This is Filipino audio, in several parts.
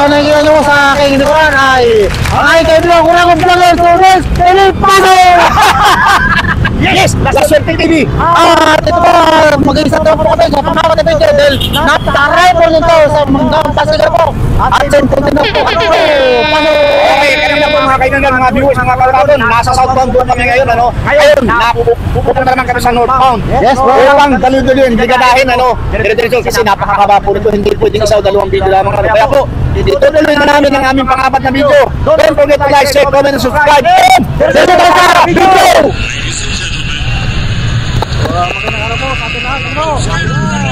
nakikita nyo sa aking likuran ay ang aking kaibigan ko lang ang vlogger, Torres Filipino! Yes! Last Swerte TV! At ito po, mag-iisang taon po kami sa Pangkawan Adventure dahil napakaray po nito sa mga pasigar po. At sentin na po. Okay, kanina po mga kaibigan, mga viewers, mga kalabon, nasa southbound po kami ngayon, ano? Ngayon, pupunta naman kami sa northbound. Yes, bro. Upang dalo-daloin, hindi gadahin, ano? Dire-diretso, kasi napakahaba po nito, hindi pwedeng isa o dalawang video lamang kami. Kaya po, itutuloy na namin ang aming pang-apat na video. Don't forget to like, share, comment, and subscribe. Sige po sa video! Magandang araw po sa ating lahat.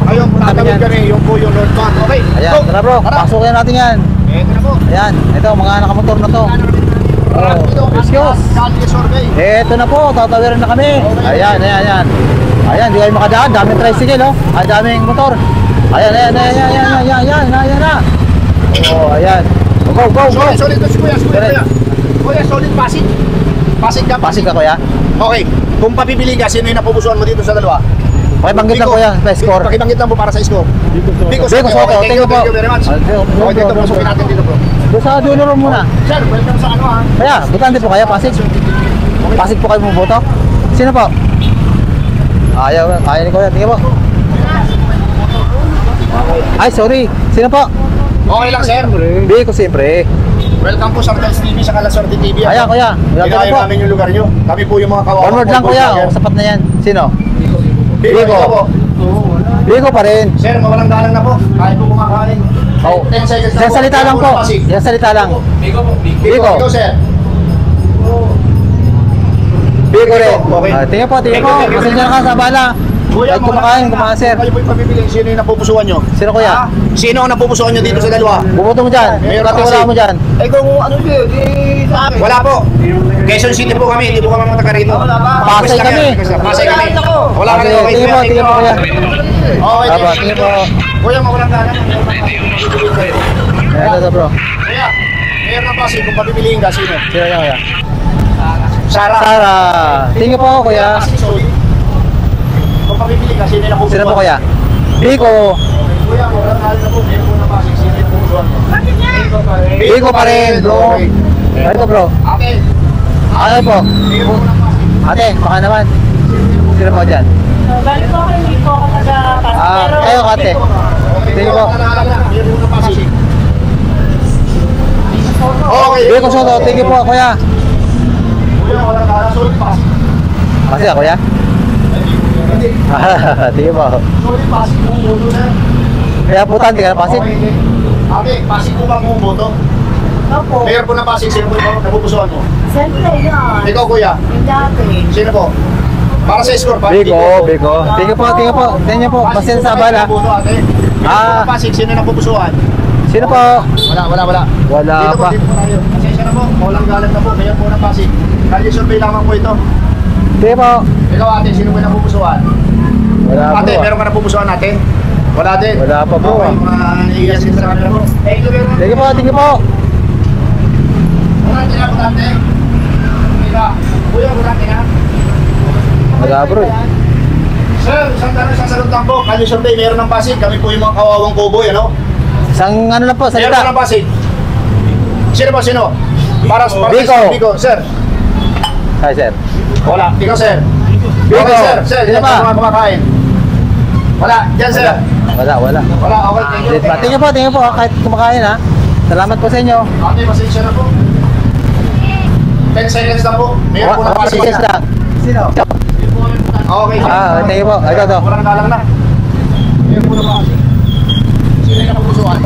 Ngayon, tatawid kami, yung po yung northbound. Okay, Ayan, tara bro, pasukin natin yan. Ito na po. Ayan, ito mga nakamotor na to. Excuse. Ito na po, tatawiran na kami. Ayan, ayan, ayan. Ayan, di kayo makadaan, daming tricycle, oh. Ay, daming motor. Ayan, ayan, ayan, ayan, ayan, ayan, ayan na. Oh, ayan. Go, go, go. Solid, kuya. Kuya, solid Pasig. Pasig ka. Pasig ka, kuya. Okay, kung papipili ka, sino yung napupusuan mo dito sa dalawa? Pakibanggit lang, kuya, sa score. Pakibanggit lang po para sa score. Biko Soto, thank you po. Thank you very much. Okay, dito, pasukin natin dito, bro. Doon sa dulo room muna. Sir, welcome sa ano, ha? Kaya, butante po kaya, Pasig. Pasig po kayo bumoto. Sino po? Ayaw ni kuya, tingin po. Ay, sorry. Sino po? Okay lang, sir. Biko, siyempre. Welcome po sa Artels TV, sa Kalaswerte TV. Ayan, kuya. Kinayo po. namin yung lugar nyo. Kami po yung mga kawawa. One word lang, kuya. O, sapat na yan. Sino? Biko. Biko pa rin. Sir, mawalang galang na po. Kahit po kumakain. Oh. 10 seconds Yan salita lang po. Yan salita lang. Biko. Ikaw, sir. Biko rin. Okay. Tingnan po, tingnan po. Pasensya na ka sa bala. Kuya, Kahit kumakain, sir. Kayo po yung papipiling. Sino yung napupusuan nyo? Sino, kuya? Sino ang napupusuan nyo dito sa dalawa? Bumoto mo dyan. Meron Katiwala kasi. mo dyan. Eh kung ano yun, sa akin. Wala po. Quezon City po kami, hindi po kami mataga rito. Pasay kami. Pasay kami. Wala kami. Okay, Tingnan po, tingnan po, kuya. Okay, Aba, tingnan po. Kuya, mawalang galang. Ito, bro. Kuya, mayor ng Pasig, kung papipiliin ka, sino? Sino yan, kuya? Sara. Sara. Tingnan po, kuya. Kung papipili ka, sino yung napupusuan? Sino po, kuya? Biko. Kuya, mawalang galang na po. Mayor po ng Pasig, sino yung napupusuan mo? Biko pa rin, bro. Ito, bro. Okay. Ano po? Mayor po ng Pasig. Ate, baka naman. Sino po dyan? Balik po ako, hindi po ako taga-pasig. Kayo, ate. Tingnan po. Mayor po ng Pasig. Okay. Biko Soto, tingin po, kuya. Kuya, walang galang. Solid Pasig. Kasi ako, kuya? Hindi. Tingin po. Solid Pasig kung boto na. Kaya putan, tingnan na Pasig. Okay. Ate, Pasig po ba kung boto? Opo. Mayor po ng Pasig, sino po yung napupusuan mo? Siyempre yun. Ikaw, kuya. Yung dati. Sino po? Para sa score, pa. Biko, Biko. Tingin po, tingin po. Tingnan po, pasin sa bala. Ah. Pasig, sino napupusuan? Sino po? Wala. Wala Dito pa. po, dito po tayo. Pasensya na po, walang galang na po. Mayor po ng Pasig. Kali survey lamang po ito. Tingin po. Ikaw, ate, sino po yung napupusuan? Wala po. Ate, meron ka napupusuan natin? Wala din. Wala pa po. Okay, mga naiiyasin sa kanila po. Thank you very much. Tingin po, tingin po. Wala tinaputante. Kuya, wala tinaputante. Wala, bro. Sir, isang tanong, isang sagot lang po. Kali survey, meron ng Pasig. Kami po yung mga kawawang kuboy, ano? Isang ano lang po, Meron po salita. ng Pasig. Sino po, sino? Para Biko. Biko. Sir. Hi, sir. Wala. Ikaw, sir. Biko. Okay, sir. Sir, Sino yan pa? po mga kumakain. Wala. Diyan, sir. Wala. Wala. Okay, thank you. Tingin po, kahit kumakain ha. Salamat po sa inyo. Ate, pasensya na po. 10 seconds lang po. Meron po ng Pasig. Yes lang. Sino? Okay, sir. Tingin po. Ito. Walang galang na. Meron po ng Pasig. Sino yung napupusuan?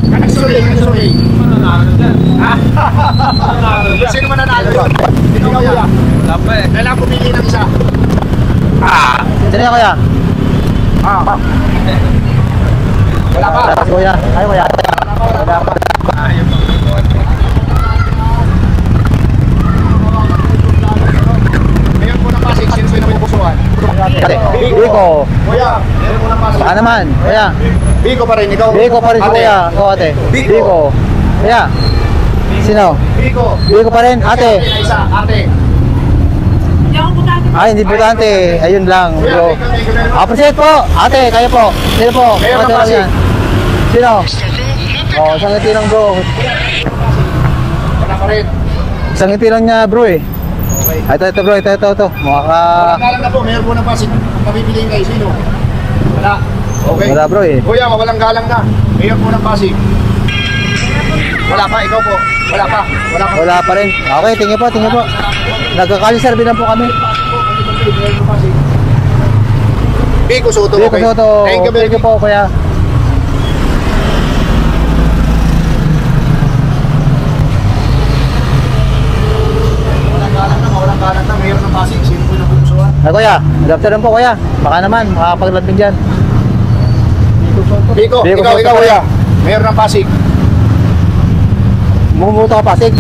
Nagsurvey. Sino man nanalo yun? Sino ka, kuya? Kailangan pumili ng isa. Sino yan, kuya? Wala pa. Wala, kuya. Ay, kuya. Wala pa. Meron po ng Pasig. Sino yung napupusuan? Biko. Kuya, meron po ng Pasig. Baka naman, kuya. Biko pa rin, ikaw? Biko pa rin si Ate. kuya. Ikaw, ate. Biko. Kuya. Sino? Biko. Biko pa rin, ate. Isa, ate. Hindi ako butante. Ay, hindi importante. Ayun lang, bro. Appreciate po. Ate, kayo po. Sino po? Mayor ng Ate lang Pasig. yan. Sino? Oh, isang ngiti lang bro. Wala pa rin. Isang ngiti lang niya bro eh. Okay. Ito bro, ito. Mukha ka... Walang galang na po, mayor po ng Pasig. Pabibiliin kayo, sino? Wala. Okay. Wala bro eh. Kuya, walang galang na. Mayor po ng Pasig. Wala pa, ikaw po. Wala pa. Wala pa. Wala pa rin. Okay, tingin po. Nagkakaliserbi lang po kami. Biko Soto. Biko Okay. Soto. Thank you, Thank you po kuya. Walang galang na, mayor ng Pasig. Sino po yung napupusuan? Ay kuya, adapter lang po kuya. Baka naman, makakapaglapin dyan. Biko, Biko ikaw, Soto. kuya. Mayor ng Pasig. Mumuto ka Pasig.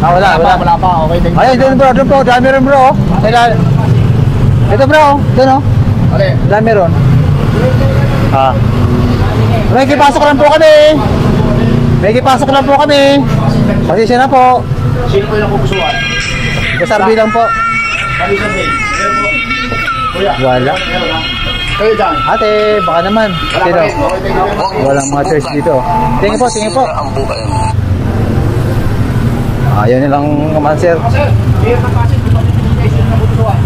Wala. Wala pa. Okay, thank you. Ayun, doon po. Dami rin bro. Ito bro, doon oh. Ale. Dami ron. May kipasok lang po kami. Pasensya na po. Sino po yung napupusuan? Kasarbi lang po. Kami sa Bay. Mayor po. Kuya. Wala. Kayo dyan. Ate, baka naman. Wala Sino? pa rin. Okay, thank you. Walang mga church dito. Tingin po. Ayun nilang naman sir. Sir, mayor ng Pasig. Sino napupusuan?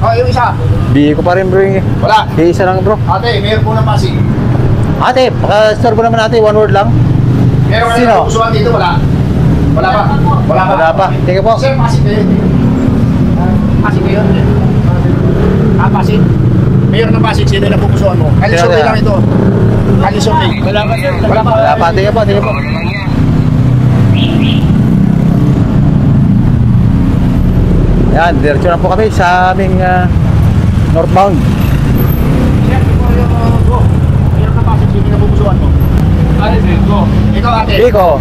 Oh, yung isa. Bihi ko pa rin bro. Wala. Isa lang bro. Ate, mayor po ng Pasig. Ate, baka-store po naman natin. One word lang. Meron ka Sino? na napupusuan dito, wala? Wala pa? Wala pa. Tingin po. Sir, Pasig kayo. Pasig kayo. Pasig. Mayor ng Pasig, sino yung napupusuan mo? Kali Sino survey na? lang ito. Kali survey. Wala pa, sir. Wala pa. Wala pa. Tingin po. Yan, diretso na po kami sa aming northbound. Sir, ikaw yung go. Mayor ng Pasig, sino yung napupusuan mo? Ikaw, ate. Biko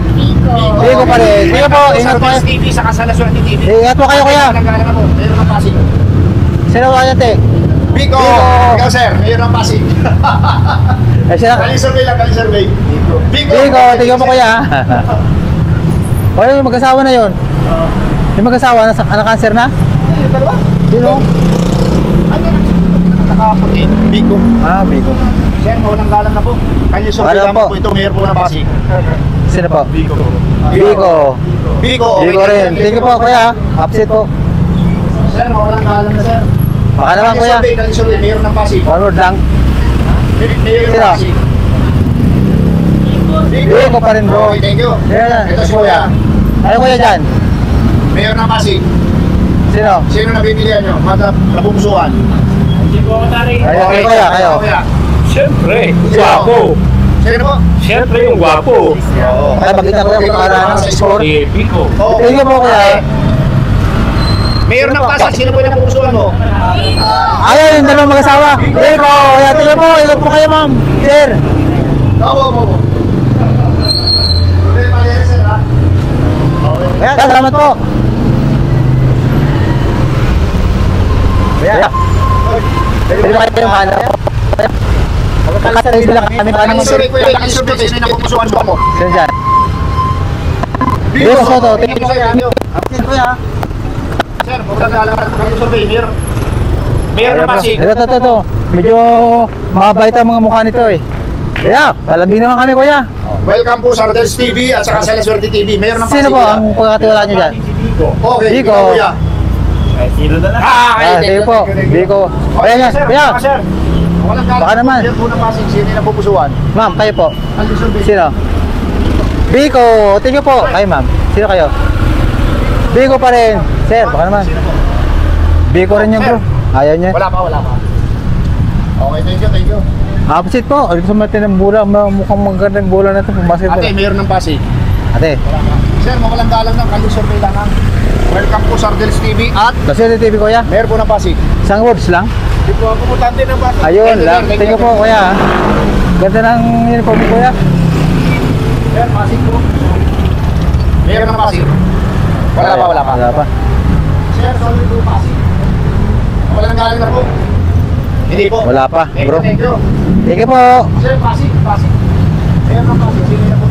pa rin. Tingin po. Ingat po. Sa TV, sa Kasalaswerte TV. Ingat po kayo kuya. Nagagalang ako. Mayor ng Pasig. Sino ba ate? Biko! Biko. Ikaw, sir. Mayor ng Pasig. Eh siya. Kali survey lang, kali survey. Biko! Biko, tingin po kuya. O yung mag-asawa na yun. Yung mag-asawa, na-cancer na? Dalawa? Sino? Ano na? Nakaputi. Biko. Biko. Sir, mawalang galang na po. Kanya survey Alam lamang po. po itong mayor po ng Pasig. Sino po? Biko. Biko. Biko. Biko rin. Thank you po kuya. Upset po. Sir, mawalang galang na, sir. Baka naman kuya. Kanya survey, mayor ng Pasig. One word lang. Mayor ng Sino? Pasig. Biko pa rin bro. Okay, thank you. Yan. Ito si kuya. Ano kuya dyan? Mayor ng Pasig. Sino? Sino na pipilihan nyo? Napupusuan. Kayo kuya, kayo. Siyempre, gwapo. Sino po? Siyempre yung gwapo. Oo. Ay, bakit ako yung para sa score? Si Biko. Thank you po kuya. Mayor ng Pasig, sino po yung napupusuan mo? Ayun, yung dalawang mag-asawa. Biko, kuya, tingnan po. Ingat po kayo ma'am. Sir. Oo. Okay, mali, sir, ha? Kuya, salamat po. Kuya. Pwede ba kayo yung hanap? Magkakasaray lang kami. Paano mo? Sorry, kuya, ang survey, sino yung napupusuan mo? Sino dyan? Biko Soto. Thank you po kuya. Upset kuya. Sir, magkakalang ang survey, Mayor ng Pasig. Ito. Medyo mabait ang mga mukha nito eh. Kaya, palambing naman kami kuya. Welcome po sa Rodels TV at saka sa Laswerte TV. Mayor ng Pasig. Sino po ang pagkakatiwala niyo dyan? Okay, Biko. ikaw, kuya. Sige po. Biko. Kuya niya. Kuya. Sir. Walang galang. Baka naman. Mayor po ng Pasig, sino yung napupusuan? Ma'am, kayo po. Ang survey. Sino? Biko. Thank you po. Kayo ma'am. Sino kayo? Biko pa rin. Sir, baka naman. Sino po? Biko rin yung bro. Ayaw niya. Wala pa. Okay, thank you. Opposite po. Ulit sa mati ng bola. Mukhang magandang bola na ito. Pumasok po. Ate, Mayor ng Pasig. Ate. Sir, mawalang galang ng kanyang survey lang. Welcome po sa Rodels TV at Kasi yung TV kuya. Mayor po ng Pasig. Isang words lang. Di po ako putante ng Pasig. Ayun lang. Thank you po kuya. Ganda ng uniform mo kuya. Mayor, Pasig po. Mayor ng Pasig. Wala pa. Wala pa. Sir, sorry po, Pasig. Walang galang na po. Hindi po. Wala pa bro. Thank you. Thank you po. Sir, Pasig. Mayor ng Pasig. Sino na po?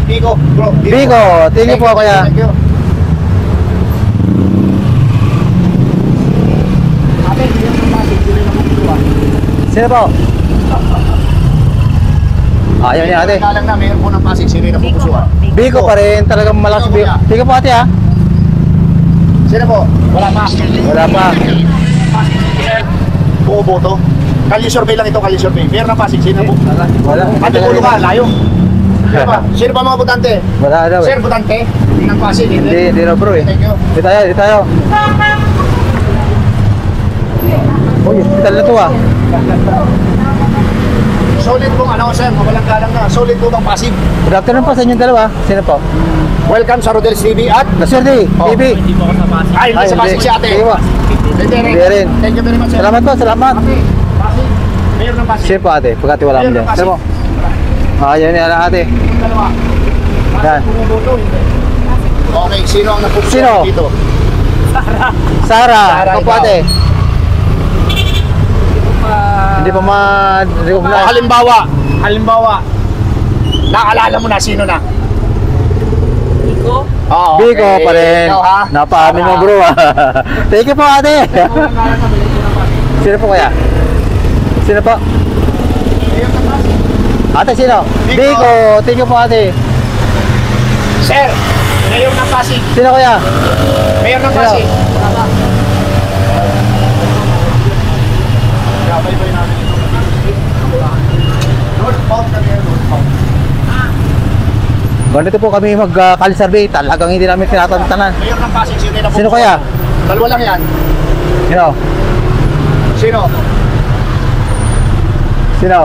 Biko. Bro. Biko. Thank you po kuya. Thank you. Sino po? Ayaw niya ate. Galang na, mayor po ng Pasig, sino yung napupusuan? Biko pa rin, talagang malakas Biko. Biko po ate ha? Sino po? Wala pa. Wala pa. Buo boto. Kalye survey lang ito, kalye survey. Mayor ng Pasig, sino po? Wala. Antigulo ka, layo. Sino pa? Sino pa mga butante? Wala daw eh. Sir, butante? Hindi ng Pasig, Hindi na bro eh. Thank you. Di tayo. Uy, hospital na to ah. Solid pong ano, sir, mawalang galang na. Solid po bang Pasig? Good afternoon po sa inyong dalawa. Sino po? Welcome sa Rodel's TV at... Naswerte, Oh. TV. Ay, hindi sa Pasig si ate. Sige po. Hindi Hindi rin. Thank you very much, sir. Salamat po, salamat. Ate, Pasig. Mayor ng Pasig. Sino po ate? Pagkatiwala mo dyan. Sino po? Ayaw niya lang ate. Dalawa. Yan. Pasig bumuboto, hindi. Okay, sino ang Sino? napupusuan dito? Sara, Sara, ikaw po ikaw. ate. Hindi pa ma-recognize. Halimbawa, naalala mo na sino na? Iko? Oo. Biko pa rin. Ikaw, ha? Napaamin mo bro ah. Thank you po ate. Sino po kaya? Sino po? Ate sino? Biko. Biko. Thank you po ate. Sir, Mayor ng Pasig. Sino kaya? Mayor ng Sino? Pasig. Ganito po kami mag-survey. Talagang hindi namin tinatantanan. Mayor ng Pasig, sino yung Sino kaya? Dalawa lang yan. Sino? Sino? Sino?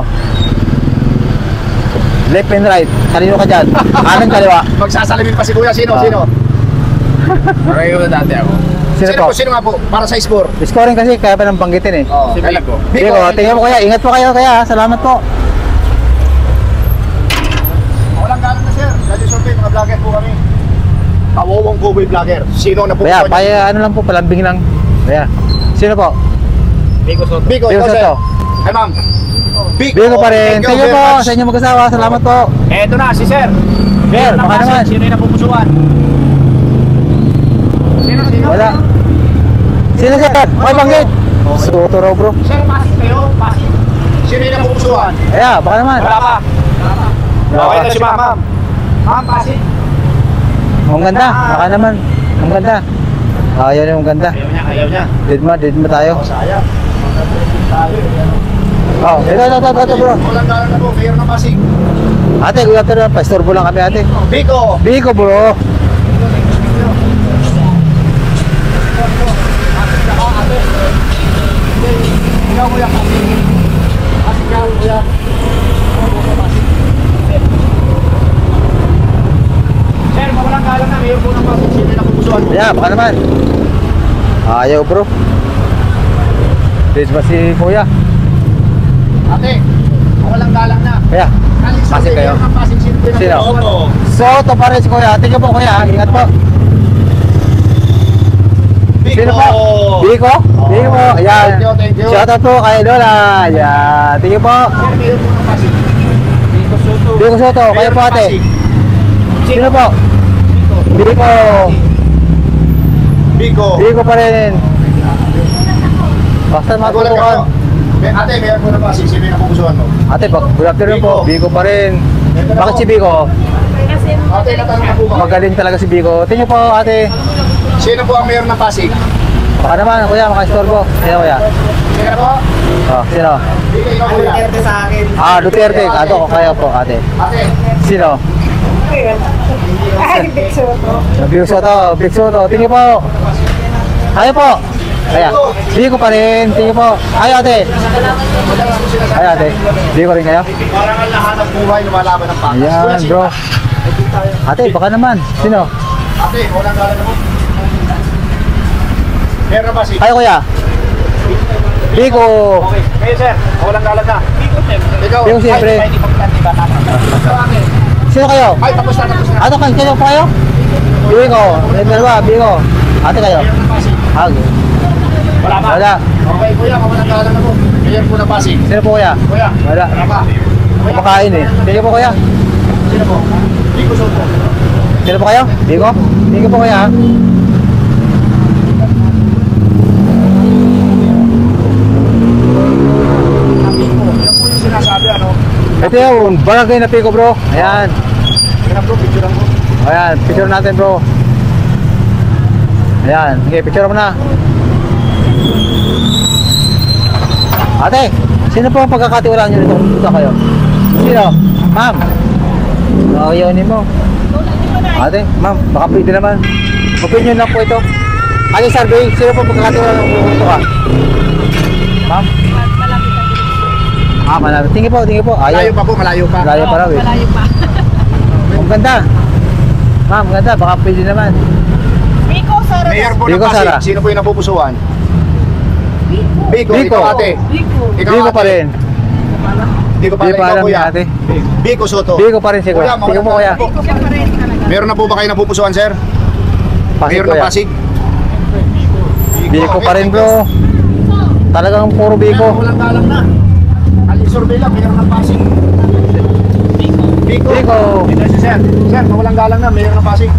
Left and right. Kanino ka dyan? Kanan kaliwa. Magsasalamin pa si Kuya. Sino? Ah. Sino? Mario dati ako. Sino po? Sino nga po? Para sa score. Scoring kasi kaya pa nang banggitin eh. Oh, si Biko. Biko, tingnan mo kaya. Ingat po kayo kaya. Salamat po. Walang galang na, sir. Dali survey, mga vlogger po kami. Kawawang Cowboy Vlogger. Sino na po? Kaya, ano lang po, palambing lang. Kaya. Sino po? Biko, Biko ikaw, sir. Soto. Ay, ma'am. Biko pa rin. Thank you very po much. sa inyong mag-asawa. Salamat po. Eto na, si sir. Sir, baka naman. Sino yung napupusuan? Sino? Wala. Sino sir? May banggit. Soto raw bro. Sir, Pasig kayo? Pasig. Sino yung napupusuan? Kaya, baka naman. Wala pa. Okay na si ma'am. Ma'am, Pasig. Ang ganda. Baka naman. Ang ganda. Ayaw niya, ang ganda. Ayaw niya. Dead ma tayo. Sayang. Oh, ito bro. Walang galang na po, mayor ng Pasig. Ate, good afternoon. Pastorbo lang kami ate. Biko. Biko bro. Ikaw, kuya, Pasig. Pasig ka, kuya. Sir, mawalang galang na, mayor po ng Pasig. Sino yung napupusuan mo? Yeah, baka naman. Ayaw bro. Dead ba si kuya? Ate, mawalang galang na. Kaya. Pasig kayo? Mayor ng Pasig, sino yung Sino? napupusuan mo? Soto pa rin si kuya. Tingnan po kuya. Ingat po. Sino po? Biko? Biko po. Ayan. Thank you. Shoutout po kay Lola. Ayan. Tingnan po. Sir, mayor po ng Pasig. Biko Soto. Biko Soto. Kayo Mayor po ng ate. Pasig. Sino po? Biko. Biko. Biko pa rin. Basta Magulang ka matutukan. po. Ate, mayor po ng Pasig. Sino yung napupusuan mo? Ate, good afternoon po. Biko pa rin. Bakit si Biko? Kasi Ate, natanong na po ba? Magaling talaga si Biko. Tingnan po ate. Sino po ang mayor ng Pasig? Baka naman kuya, maka-istorbo. Sino kuya? Sino po? Oh, sino? Biko, ikaw kuya. sa akin. Duterte. Ato ko kayo po ate. Ate, Sino? Ay, Big Soto. Big Soto. Tingnan po. Kayo po. Kaya. Biko pa rin. Tingnan po. Kayo ate. Kayo ate. Biko rin kayo? parang ang lahat ng buhay lumalaban ng patas. Kuya, Ayan sino bro. ba? Ate, baka naman. Sino? Ate, walang galang na po. Mayor ng Pasig. Kayo kuya. Biko. Okay. Kayo sir, walang galang na. Ikaw. Biko, siyempre. Ay, hindi pa plan, di ba? Sino kayo? Ay, tapos na, tapos na. Ato kayo po kayo? Biko. Dalawa, Biko. Ate kayo. Mayor ng Pasig. Wala pa? Wala. Okay, kuya, walang galang na po. Mayor po ng Pasig. Sino po kuya? Kuya, Wala. wala pa. Kuya, Kumakain eh. Tingnan po kuya. sino po? Biko Soto. Sino po kayo? Biko? Biko po kuya. Ito yung barangay na Pico bro. Ayan. Picture bro, picture ko. Ayan, picture natin bro. Ayan, sige, picture mo na. Ate, sino po ang pagkakatiwalaan nyo dito? Dito kayo. Sino? Ma'am. Nakayaw mo. Ate, ma'am, baka pwede naman. Opinion lang po ito. Ate survey, sino po ang pagkakatiwalaan nyo dito ka? Ma'am? Malapit. Tingin po. Malayo pa po, malayo pa. Malayo pa raw eh. Malayo pa. Ang ganda. Ma'am, ganda. Baka pwede naman. Biko, Sara. Mayor po ng Biko, Sara. Pasig, sino po yung napupusuan? Biko, Biko. ikaw ate. Biko. Ikaw Biko ate. pa rin. Biko pa Di rin, pa ikaw alam kuya. ni ate. Biko Soto. Biko pa rin siguro. Kuya, Tingnan mo kuya. Biko siya pa rin talaga. Meron na po ba kayo napupusuan, sir? Pasig Mayor ng kuya. Pasig. Biko pa rin bro. Talagang puro Biko. Walang galang na. Survey lang, mayor ng Pasig. Biko. Biko. Ito si sir. Sir, walang galang na, mayor ng Pasig.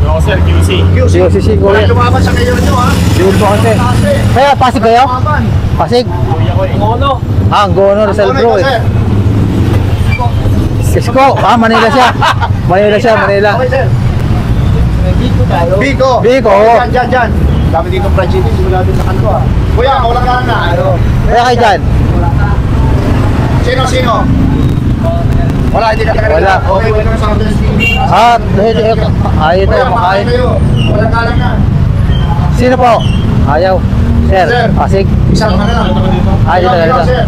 Ano sir, QC. QC. QC Wala kuya. lumaban sa mayor nyo, ha? Yun po kasi. Kaya Pasig kayo? Lumaban. Pasig? Kuya ko Ngono. Ang Gono Rizal Ano bro ito, eh. sir? Isko. Manila siya. Manila. Okay, sir. Biko. Biko. Dyan. Dami dito fried chicken, simula din sa kanto, ha? Kuya, walang galang na. Kaya kayo dyan. Sino? Wala, hindi ka taga Wala. Okay, wala na sa kanto. Ayaw tayo makain. Walang galang na. Sino po? Ayaw. Sir, Sir. Pasig. Isang ano lang. Ay, dito, Ikaw, dito. sir.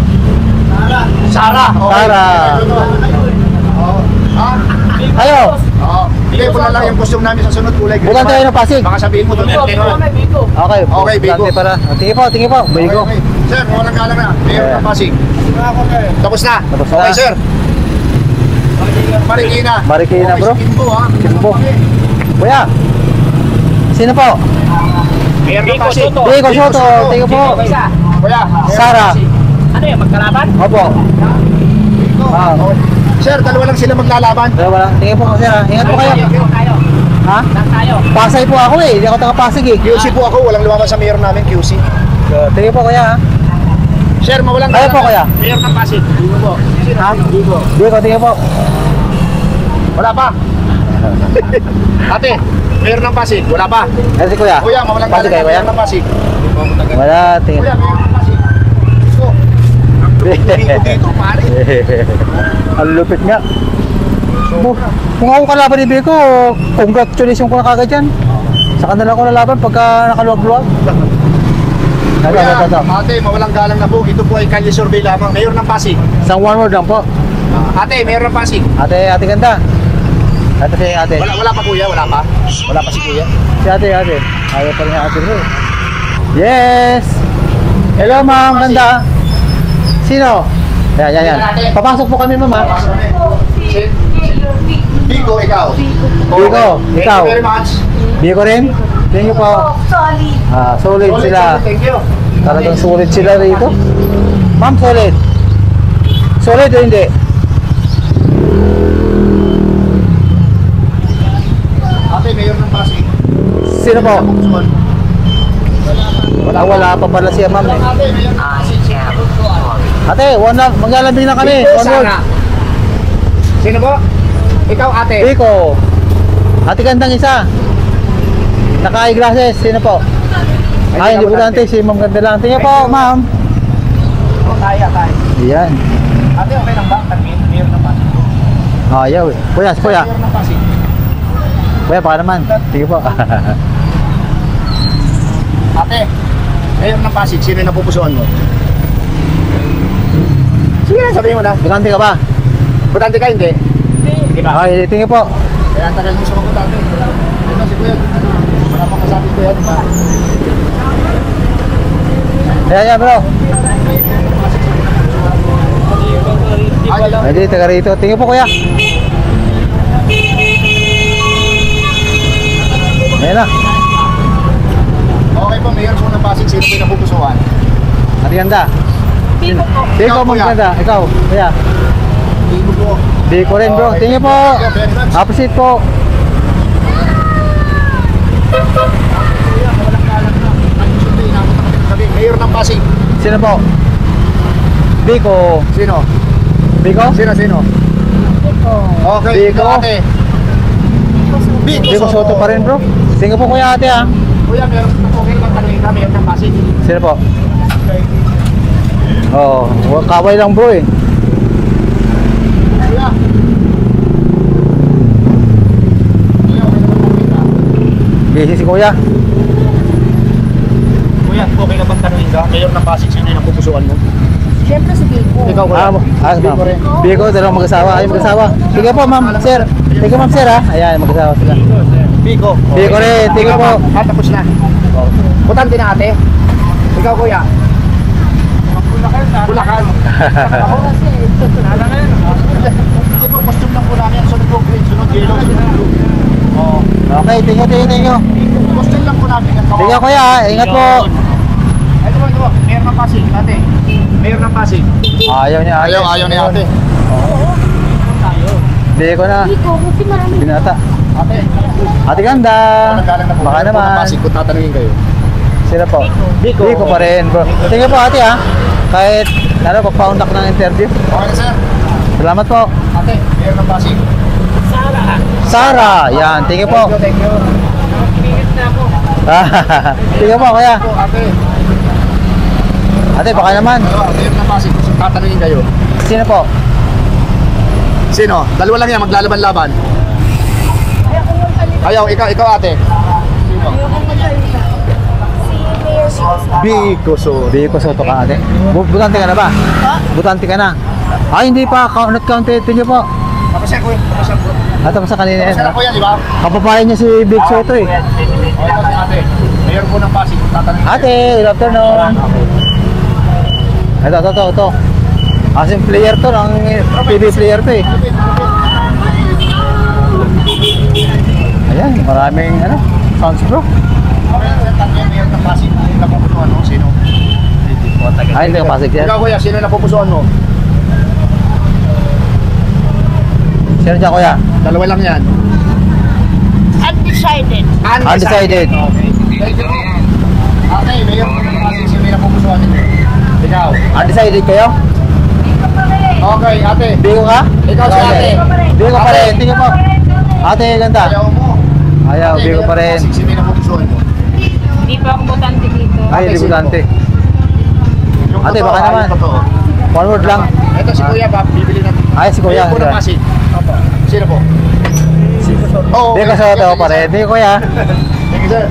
Sara. Okay. Sara. Oo. Ha? Ayo. Oo. Hindi, pula lang yung costume namin sa sunod kulay. Bukan tayo ng Pasig. Baka sabihin mo doon. Biko. Okay. Okay, Biko. Dante para. Tingin po. Biko. Okay. Sir, walang galang na. Mayor ng Pasig. Tapos na. Tapos na. Okay, sir. Marikina. Marikina, bro. Okay, Kimbo, ha? Kimbo. Kuya. Sino po? Mayor ng Pasig. Biko Soto. Tingin po. Kuya. Sara. Ano yun, magkalaban? Opo. Ah. Okay. Sir, dalawa lang sila maglalaban. Dalawa lang. Tingin po sir ha. Ingat po kayo. Tayo. Ha? Tayo. Pasay po ako eh. Hindi ako taga Pasig eh. QC po ako. Walang lumabas sa mayor namin, QC. Tingin po kuya ha. Sir, mawalang Kayo po kuya. Mayor ng Pasig. Biko po. Ha? Biko, tingin po. Wala pa. Ate, mayor ng Pasig. Wala pa. Kasi kuya. Kuya, mawalang Pasig kayo kuya? mayor ng Pasig. Wala. Tingin. Kuya, mayor ng Pasig. Ito. Dito, pare. Ang lupit nga. Kung ako kalaban ni Biko, congratulations ko na kagad yan. Sa kanila ko lalaban pagka nakaluwag-luwag. Kuya, Ito. ate, mawalang galang na po. Ito po ay kalye survey lamang. Mayor ng Pasig. Isang one word lang po. Ate, mayor ng Pasig. Ate ganda. Ate si ate. Wala pa kuya, wala pa. Wala pa si kuya. Si ate. Ayaw pa rin yung ate bro. Yes! Hello ma'am, ganda. Sino? Yan. Papasok po kami ma'am ha. Biko, ikaw. Biko, Okay. ikaw. Thank you very much. Biko rin? Thank you po. Solid. Solid sila. Thank you. Talagang solid sila rito. Ma'am, solid. Solid o hindi? Ate, mayor ng Pasig. Sino po? Wala pa pala siya ma'am eh. Ate, mayor ng Pasig. Ate, maglalambing na kami. Biko, One word. Sara. Sino po? Ikaw, ate. Biko. Ate gandang isa. Naka-eyeglasses. Sino po? Ay, hindi po dante. Si ma'am ganda lang. Tingnan po, ma'am. Kaya. Yan. Ate, okay lang ba? Mayor ng Pasig. Ayaw eh. Kuya. Mayor ng Pasig. Kuya, baka naman. Sige po. Ate, mayor ng Pasig. Sino yung napupusuan mo? Sige na, sabihin mo na. Bukante ka ba? Butante ka, hindi? Hindi ba? Okay, tingin po. Kaya tagal mo sa mga butante. Ito si Kuya. Wala pang kasabi ko yan. Ayan, bro. Ay, Hindi, taga rito. Tingin po, kuya. Ayan na. okay po, mayor po ng Pasig. Sino po yung napupusuan? Ate ganda. Biko po. Biko, Ikaw, ma'am kuya. ganda. Ikaw, kuya. Biko po. Biko rin, bro. Okay. Tingin po. Yeah, very much. Appreciate po. Kuya, walang kalang na. Ano sunday, inabot na kami ng gabi. Mayor ng Pasig. Sino po? Biko. Sino? Biko? Sino? Okay, Biko. ikaw ate. Biko Soto pa rin, bro. Sige po kuya ate ha. Kuya, meron na po kayo tanongin kami ng Pasig. Sino po? Oo, kaway lang bro eh. Kuya. Busy si kuya. Kuya, okay na bang tanongin ka? Mayor ng Pasig, sino yung napupusuan mo? Siyempre si Biko. Ikaw kuya. Ma'am. Biko, dalawang mag-asawa. Ay, mag-asawa. Sige po, ma'am, sir. Sige, ma'am, sir, ha. Ayan, mag-asawa sila. Biko. Biko rin. Sige po. Tapos na. Butante na ate. Ikaw kuya. Bulacan. Ako kasi. Hindi po, costume lang po namin. Sunod po green, sunod yellow, sunod blue. Oo. Okay, thank you. Costume lang po namin. Sige, kuya, ha. Ingat po. Ito po. Mayor ng Pasig, ate. Mayor ng Pasig. Ayaw niya, ate. Ayaw ni ate. Biko na. Biko, kasi marami. Binata. Ate. Ate ganda. Nagalang na po. Baka Mayor po ng naman. Pasig, kung tatanungin kayo. Sino po? Biko. Biko pa rin, bro. Sige po, ate, ha. Kahit, pag-pound ako ng interview. Okay na sir. Salamat po. Ate, Mayor ng Pasig. Sarah, yan. Thank you po. Thank you. Pinit na ako. Sige po, kuya. Po, ate. Ate, baka naman. Mayor ng Pasig, kung tatanungin kayo. Sino po? Sino? Dalawa lang yan, maglalaban-laban. Ayaw, ikaw ate. Sino? Biko Soto. Biko Soto ka, ate. Butante ka na ba? Butante ka na? Ay, hindi pa. Not counted. Thank you po. Tapos yan, kuya. At tapos sa kanina yan. Tapos yan po yan, di ba? Kapapayan niya si Big Soto eh. Okay, ate. Mayor po ng Pasig, kung tatanungin kayo. Ate, good afternoon. Ito. Asim player to, ng PB player to eh. Ayan, maraming sounds bro. Okay, tatanungin Mayor ng Pasig. Sino napupusuan mo? Sino? Ay, hindi ka pasig yan. Ikaw kuya, sino napupusuan mo? Sino dyan kuya? Dalawa lang yan. Undecided. Undecided. Okay. Thank you. Ate, Mayor po ng Pasig, sino yung napupusuan ninyo? Ikaw. Undecided kayo? Okay, ate. Biko ka? Ikaw si ate. Biko pa rin, tingin po. Ate, ganda. Ayaw mo. Ayaw, Ate, Biko pa Mayor ng rin. Pasig, sino yung napupusuan mo? Hindi pa ako butante dito. Ay, Ate, debutante. Yung Ate, totoo, baka naman. yung totoo. One word lang. Ito si Kuya Bob, bibili natin. Ay, si Kuya. Mayor po ng Pasig. Sino po? Oo. Biko Soto pa rin. Thank you kuya. Thank you, sir.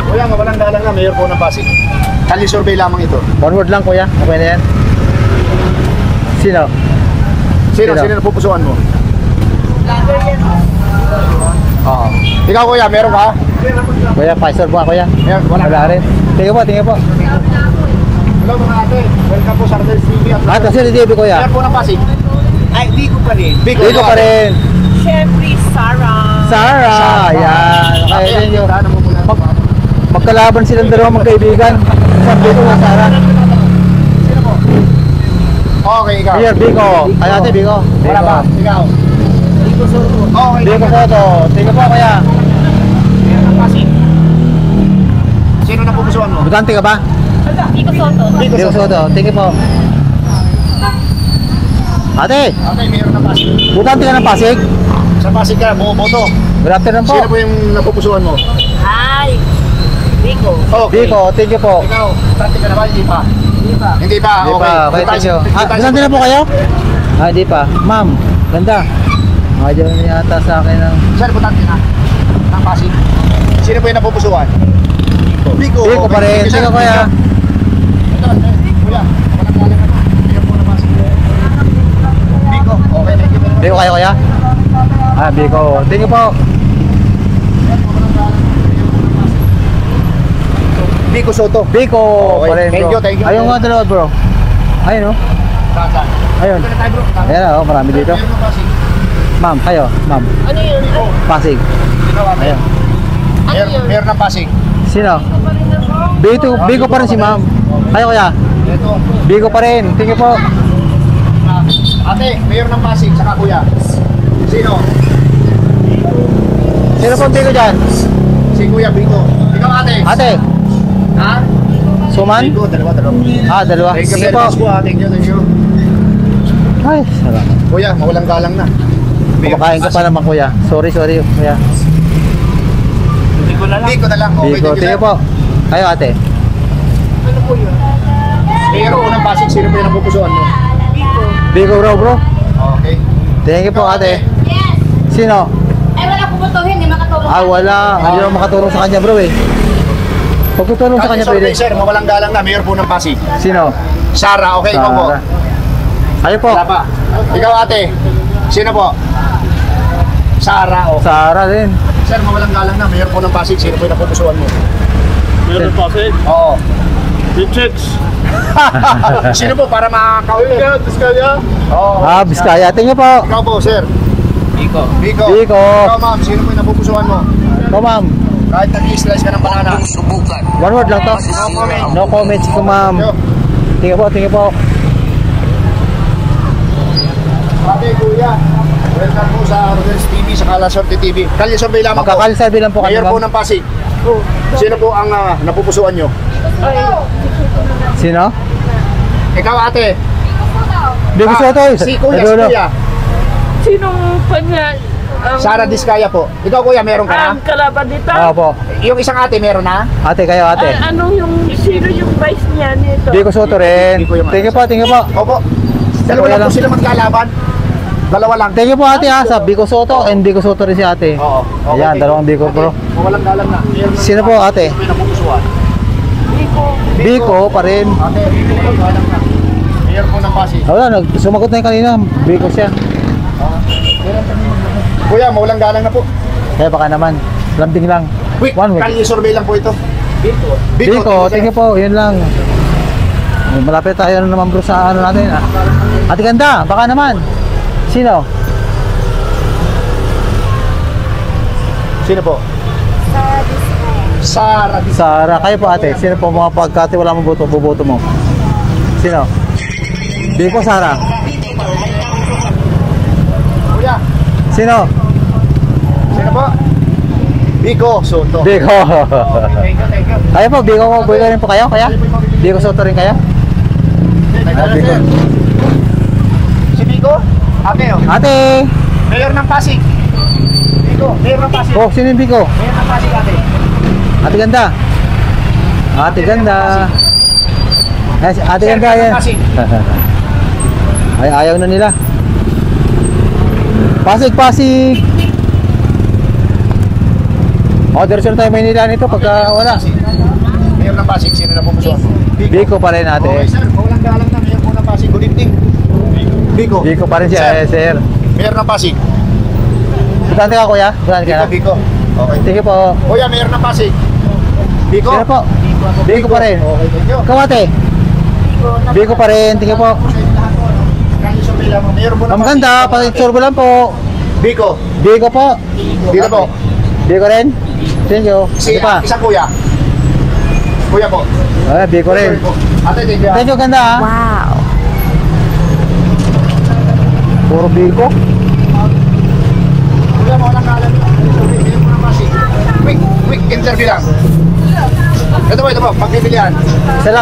Kuya, mawalang galang na, Mayor po ng Pasig. Kali survey lamang ito. One word lang kuya. Okay na yan. Sino? Sino Sino? na pupusuan mo? Oo. Ikaw kuya, meron ka? Kuya, Pfizer po kuya. Meron, Wala rin. Tingin po. Hello mga ate, welcome po sa Ardels TV at At kasi ni JB kuya. Mayor po ng Pasig. Ay, Biko pa rin. Biko pa rin. Siyempre, Sarah. Sarah. Yan. Okay din yun. Daan mo muna. Magkalaban silang dalawang magkaibigan. Isang Biko at Sarah. Sino po? Okay, ikaw. Here, Biko. Ay ate, Biko. Wala ba? Ikaw. Biko Soto. Okay. Biko Soto. Tingin po kuya. Mayor ng Pasig. Sino na pupusuan mo? Butante ka ba? Biko Soto. Biko Soto. Tingin po. Ate, Okay, Mayor ng Pasig. butante ka ng Pasig? Sa Pasig ka, bumuboto. Good afternoon po. Sino po yung napupusuan mo? Ay, Biko. Okay. Biko, thank you po. Ikaw, butante ka na ba? Hindi pa. Hindi pa. Hindi pa, okay, thank you. Butante na po kayo? Ah, hindi pa. Ma'am, ganda. Ayaw niya yata sa akin ng... Sir, butante na. Ng Pasig. Sino po yung napupusuan? Biko. Biko pa rin. Thank you, sir. Tingnan kuya. Ito, kuya. Walang galang na. Mayor po ng Pasig. Biko. Okay, thank you. Biko kayo kuya? Ah, Biko. Thank you po. Biko Soto. Biko Okay, pa rin thank bro. you, thank you. Ayun nga dalawa bro. Ayun o. Saan? Ayun. Ito na tayo bro. Ayan o, marami dito. Mayor ng Pasig. Ma'am, kayo. Ma'am. Ano yun? Pasig. Ikaw, ate. Ayun. Mayor ng Pasig. Sino? Biko pa rin si ma'am. Kayo kuya? Ito. Biko pa rin. Thank you po. Ate, Mayor ng Pasig, saka kuya. Sino? Sino pong Biko dyan? Si Kuya Biko. Ikaw ate. Ate, Ha? Suman? Biko, dalawa. Ah, dalawa. Thank you Sige very po. much po ha. Thank you. Ay, sarap. Kuya, mawalang galang na. Kumakain ka pa naman kuya. Sorry kuya. Biko na lang. Okay, Biko, thank you, sige sir. po. Kayo ate. Mayor unang Pasig, sino po yung napupusuan mo? Biko bro. Okay. Thank you po ate. Yes! Sino? Ay, wala puputuhin. Hindi makatulong. Ah, wala. Hindi naman makatulong sa kanya bro eh. Pagkutulong sa kanya Sorry, pwede. sir, mawalang galang na. Mayor po ng Pasig. Sino? Sarah, okay, ikaw po. Sara. Kayo po. Wala pa. Ikaw ate. Sino po? Sarah, okay. Sara din. Sir, mawalang galang na. Mayor po ng Pasig, sino po yung napupusuan mo? Meron pa kasi. Oo. Richards. Sino po para makakawin? Diskaya. Oo. Ah, Biskaya. Tingnan po. Ikaw po, sir. Biko. Biko. Ikaw, ma'am, sino po yung napupusuan mo? Ito ma'am. Kahit nag-i-slice ka ng banana. One word lang to. No comment. No comments ko ma'am. Yo. Tingnan po. Ate, kuya. Welcome po sa Rodels TV, sa Kalasorte TV. Kalyasorbe lamang po. Magkakalsabi lang po kami Mayor po ma'am. ng Pasig. Sino po ang napupusuan nyo? Sino? Ikaw, ate. Biko Soto. Si kuya, si kuya. Sinong panya? Sara Diskaya po. Ikaw, kuya, meron ka na? Ang kalaban dito? Oo po. Yung isang ate, meron na? Ate kayo ate. Ano yung, sino yung vice niya nito? Biko Soto rin. Biko yung- Tingnan po. Opo. Dalawa Kuya lang po lang. sila magkalaban. Dalawa lang. Thank you po ate ha, sa Biko Soto and Biko Soto rin si ate. Oo. Ayan, dalawang Biko bro. Walang galang na. Sino po ate? Sino po yung napupusuan? Biko pa rin. Ate, walang galang na. Mayor po ng Pasig. Wala, sumagot na yung kanina. Biko siya. Kuya, mawalang galang na po. Kaya baka naman, lambing lang. Quick, One week. kalye survey lang po ito. Biko, tingin po, yun lang. Malapit tayo na naman bro sa ano natin. Ate ganda, baka naman. Sino? Sino po? Sara Diskaya. Sara, kayo po ate. Sino po mga pagkati wala mong boto mo? Sino? Biko, Sara. Kuya, Sino? sino po? Biko Soto. Biko. Thank you. Kayo po, Biko rin po kayo, kaya? Biko Soto rin kayo? Biko. Si Biko? Ate, oh. Ate! Mayor ng Pasig. Biko, Mayor ng Pasig. Oh, sino yung Biko? Mayor ng Pasig, ate. Ate ganda. Ate ganda. Ay, ate Sir, ganda yan. Pasig. Ay, ayaw na nila. Pasig. Oh, diretso na tayo Maynila nito pagka wala. Mayor ng Pasig, sino na pumusuan? Biko pa rin Okay, ate. sir, walang galang na. Mayor po ng Pasig. Good evening. Biko. Biko pa rin siya, sir. Mayor ng Pasig. Butante ka kuya? Butante ka na? Biko. Okay. Sige po. Kuya, Mayor ng Pasig. Biko. Sino po? Biko pa rin. Okay, thank you. Ikaw ate? Biko pa rin. Sige po. Kaya survey lang. Mayor po ng Ang ganda, pakisurbo lang po. Biko. Biko po. Dito po. Biko rin. Thank you. Si Sige pa. isang kuya. Kuya po. Ay, Biko rin. Ate, thank you. Thank you, ganda ha. Wow. Puro Biko. Kuya, walang galang. Mayor po ng Pasig. Quick interview lang. Ito po, pagpipilian.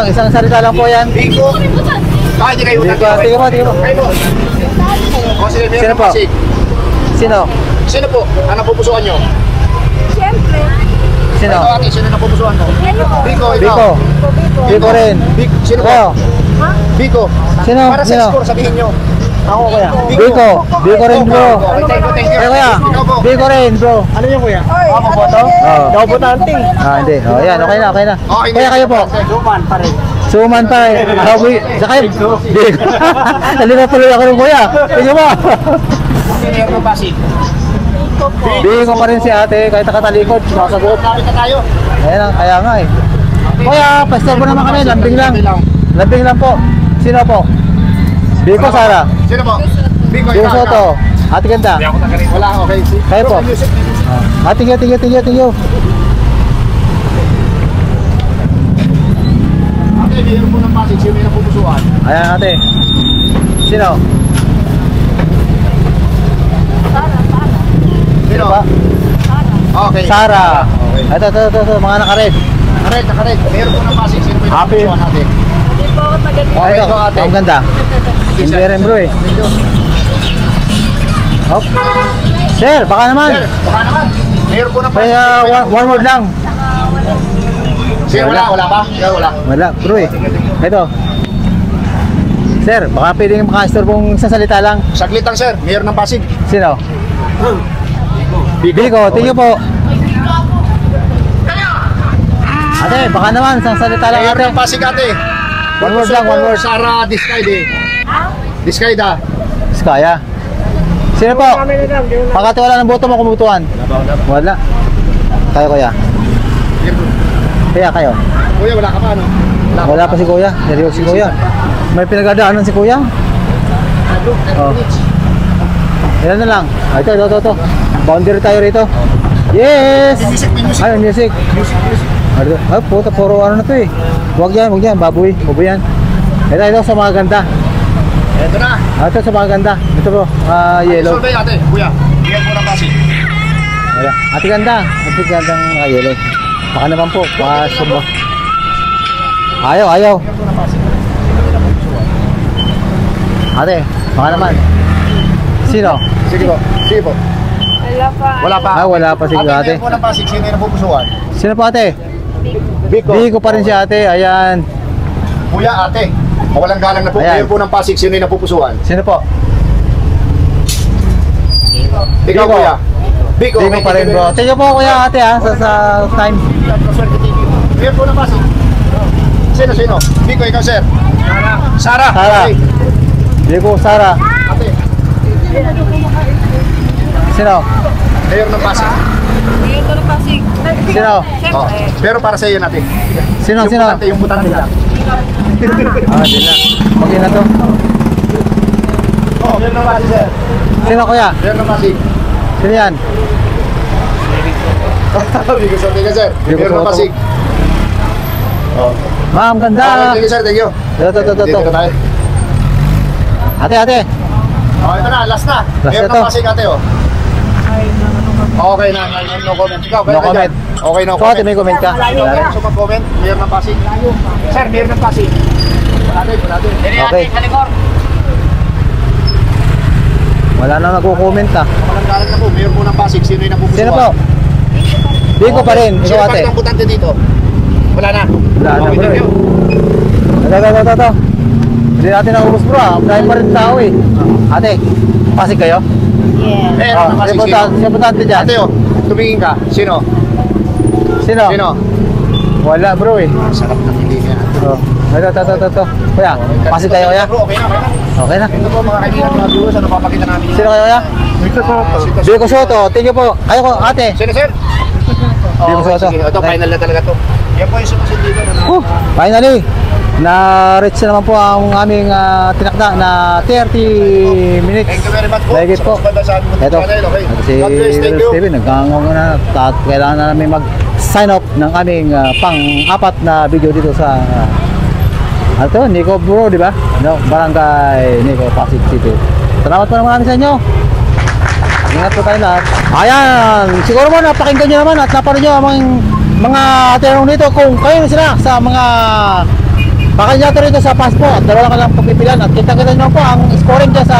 Isang salita lang po yan. Biko. Bakit di kayo Biko, sige po. Kayo po. O, sige, Mayor Sino ng po? Pasig. Sino? Sino po? Ano pupusuan nyo? Siyempre. Sino? Ito ate, sino na pupusuan mo? Biko, ikaw. Biko. Biko rin. Sino po? Kayo? Biko. Sino? Para sa Sino? score, sabihin nyo. Ako kuya. Biko. Biko rin bro. Thank you. Kayo kuya? Ikaw po. Biko rin bro. Ano yung kuya? Ako po to? Oo. Ikaw po tanting. Ah, hindi. Oh, yan. Okay na. Okay, Kaya kayo po. Duman pa rin. Suman pa eh. Saka Biko. Nalima tuloy ako ng kuya. Tingnan mo. Mayor ng Pasig. Biko pa rin si ate. Kahit nakatalikod. Makasagot. Kapit na tayo. Ayan, kaya nga eh. Kuya, pastor mo naman kami. Lambing lang po. Sino po? Biko, Sara. Sino po? Biko, Biko ikaw. Soto. Ate ganda. Wala, okay. Kayo po. Tingyo. Ate, mayor po ng Pasig. Sino yung napupusuan? Ayan ate. Sino? Sino? ba? Okay. Sara. Okay. Ito. Mga nakared. Nakaret. Mayor po ng Pasig. Sino yung Happy. napupusuan natin? Hindi po ako magaling. Ay, ito. ito, ate. Ang ganda. Hindi rin bro eh. Hop. Sir, baka naman. Sir, baka naman. Mayor po ng Pasig. Kaya one word lang. Sir, wala ba? Sir, wala. Wala, bro eh. Ito. Sir, baka pwedeng maka-istorbong isang salita lang. Saglit lang, sir. Mayor ng Pasig. Sino? Biko, tingin po. Ate, baka naman, isang salita lang Mayor ate. ng Pasig, ate. One word lang, one word. Sara Discaide. Discaida. Skaya. Sino po? Pagkati wala ng boto mo, kumutuan. Wala. Kayo kuya. Kaya kayo. Kuya, wala ka pa, ano? Wala pa si kuya. Neryo si kuya. May pinagdadaanan si kuya. Oh. Ilan na lang. Ah, ito. Boundary tayo rito. Yes! Music. Ay, music. Ay, puta, puro ano na to eh. Huwag yan, baboy. Baboy yan. Ito sa mga ganda. Ito na. Ito sa mga ganda. Ito po, yellow. Survey, ate. Kuya. Mayor po ng Pasig. Wala. Ate gandang yellow. Baka naman po, sumba. Ayaw. Ate, baka naman. Sino? Sige po. Wala pa. Wala pa siguro ate. Mayor po ng Pasig. Sino yung napupusuan? Sino po ate? Biko pa rin si ate, ayan. Kuya, ate. Mawalang galang na po. Ayan. Mayor po ng Pasig. Sino yung napupusuan? Sino po? Ikaw, Biko. kuya. Biko Biko pa rin bro. Thank you po kuya ate sa time. Mayor po ng Pasig. Sino? Biko, ikaw, sir. Sara. Sara. Okay. Biko, Sara. Ate. Sino? Mayor ng Pasig. Ngayon ko na Pasig. Sino? Oh. Siyempre. Pero para sa iyo natin. Sino? Yung butante lang. Di na. Okay na to. Oh, Mayor ng Pasig, sir. Sino kuya? Mayor ng Pasig. Sino yan? Biko, sir. Biko Mayor ng Soto. Pasig. Oh. Ma'am, ganda. Thank you, sir. Thank you. Ito. Dito na tayo. Ate. Oh, ito na. Last na. Last Mayor na ng to. Pasig, ate, oh. Okay na. No comment. Ikaw, No comment. Okay, no So ate, comment. may comment ka? Okay, so mag-comment. Mayor ng Pasig. Sir, Mayor ng Pasig. Wala din. Okay. Wala na nagko-comment ah. Malanggalan na po. Mayor po ng Pasig. Sino yung napupusuan? Sino po? Biko pa rin. Sino Ikaw pa ate. rin ang butante dito? Wala na. Wala na, Okay, bro, thank you. Ito. Hindi natin naubos bro ah. Dahil pa rin tao eh. Ate, Pasig kayo? Yes. Mayor ng Pasig. Sino butante dyan? Ate, oh. Tumingin ka. Sino? Sino? Wala bro eh. Sarap na hindi niya. Oh. Ito. Kuya, Pasig kayo kuya? Bro, okay na. Okay na. Ito po mga kaibigan mga viewers. Ano papakita namin yun? Sino kayo kuya? Ito po. Biko Soto, thank you po. Kayo ko, ate. Sino, sir? Biko Okay, Soto. sige. Ito, final na talaga to. Yan po yung sumasin dito. Finally, na-reach na naman po ang aming tinakda na 30 minutes. Thank you very much po. Dahil po. Sa aming Ito, channel, okay? si God bless, thank you. Steven, nagkakangong na at kailangan na namin mag-sign off ng aming pang-apat na video dito sa ano to, Nico Bro, di ba? No, Barangay Nico, Pasig City. Salamat po naman sa inyo. Ingat po tayo lahat. Ayan, siguro mo napakinggan nyo naman at napanood nyo ang mga tanong dito kung kayo na sila sa mga pakanyato rito sa Paspo at dalawa ka lang pagpipilan at kita-kita nyo po ang scoring dyan sa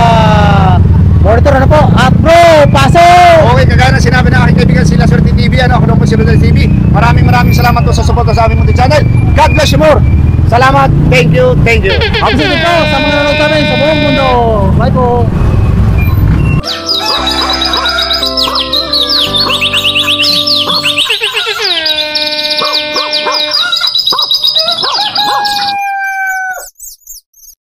monitor na po at bro, pasok! Okay, kagaya ng sinabi ng aking kaibigan sila Swerte TV, ako naman po si Rodel TV. Maraming salamat po sa suporta sa aming munting channel. God bless you more. Salamat. Thank you. Happy New Year po sa mga nanonood namin sa buong mundo. Bye po!